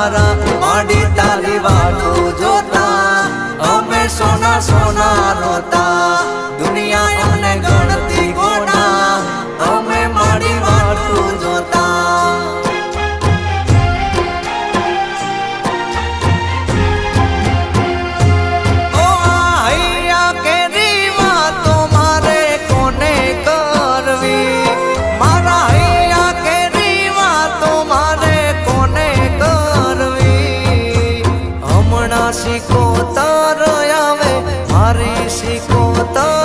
તારા માડી તારી વાતો જોતા અમે સોના સોના રોતા દુનિયા અમને ગણતી ગોડા અમે માડી વાતો જોતા શીખો તાર આવે મારી શીખો તાર